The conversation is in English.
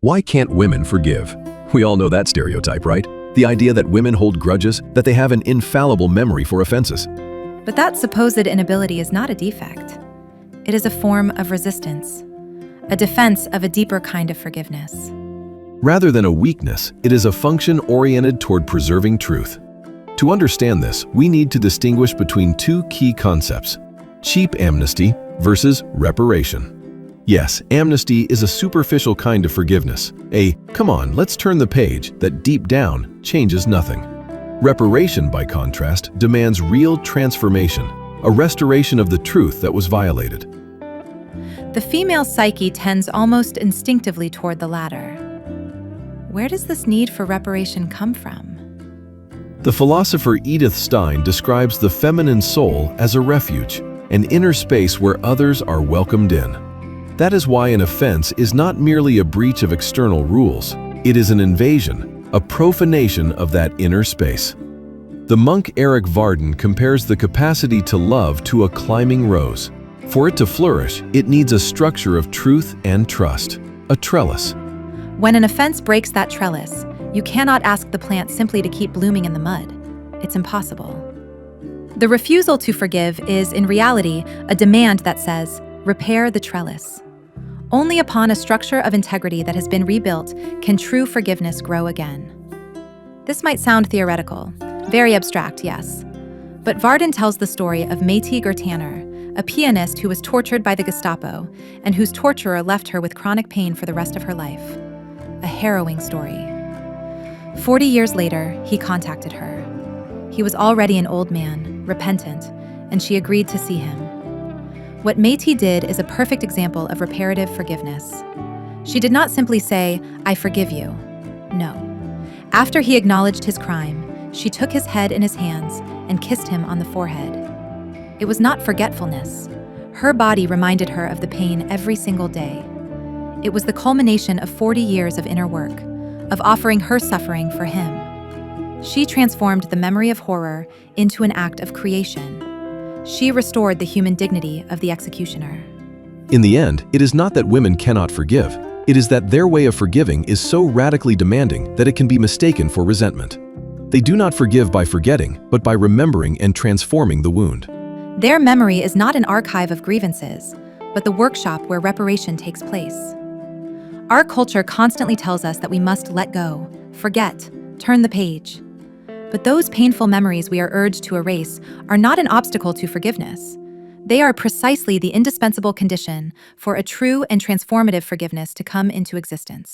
Why can't women forgive? We all know that stereotype, right? The idea that women hold grudges, that they have an infallible memory for offenses. But that supposed inability is not a defect. It is a form of resistance, a defense of a deeper kind of forgiveness. Rather than a weakness, it is a function oriented toward preserving truth. To understand this, we need to distinguish between two key concepts: cheap amnesty versus reparation. Yes, amnesty is a superficial kind of forgiveness, a "come on, let's turn the page" that deep down changes nothing. Reparation, by contrast, demands real transformation, a restoration of the truth that was violated. The female psyche tends almost instinctively toward the latter. Where does this need for reparation come from? The philosopher Edith Stein describes the feminine soul as a refuge, an inner space where others are welcomed in. That is why an offense is not merely a breach of external rules. It is an invasion, a profanation of that inner space. The monk Eric Varden compares the capacity to love to a climbing rose. For it to flourish, it needs a structure of truth and trust, a trellis. When an offense breaks that trellis, you cannot ask the plant simply to keep blooming in the mud. It's impossible. The refusal to forgive is, in reality, a demand that says, repair the trellis. Only upon a structure of integrity that has been rebuilt can true forgiveness grow again. This might sound theoretical, very abstract, yes. But Varden tells the story of Métis Gertaner, a pianist who was tortured by the Gestapo and whose torturer left her with chronic pain for the rest of her life. A harrowing story. 40 years later, he contacted her. He was already an old man, repentant, and she agreed to see him. What Métis did is a perfect example of reparative forgiveness. She did not simply say, "I forgive you." No. After he acknowledged his crime, she took his head in his hands and kissed him on the forehead. It was not forgetfulness. Her body reminded her of the pain every single day. It was the culmination of 40 years of inner work, of offering her suffering for him. She transformed the memory of horror into an act of creation. She restored the human dignity of the executioner. In the end, it is not that women cannot forgive. It is that their way of forgiving is so radically demanding that it can be mistaken for resentment. They do not forgive by forgetting, but by remembering and transforming the wound. Their memory is not an archive of grievances, but the workshop where reparation takes place. Our culture constantly tells us that we must let go, forget, turn the page. But those painful memories we are urged to erase are not an obstacle to forgiveness. They are precisely the indispensable condition for a true and transformative forgiveness to come into existence.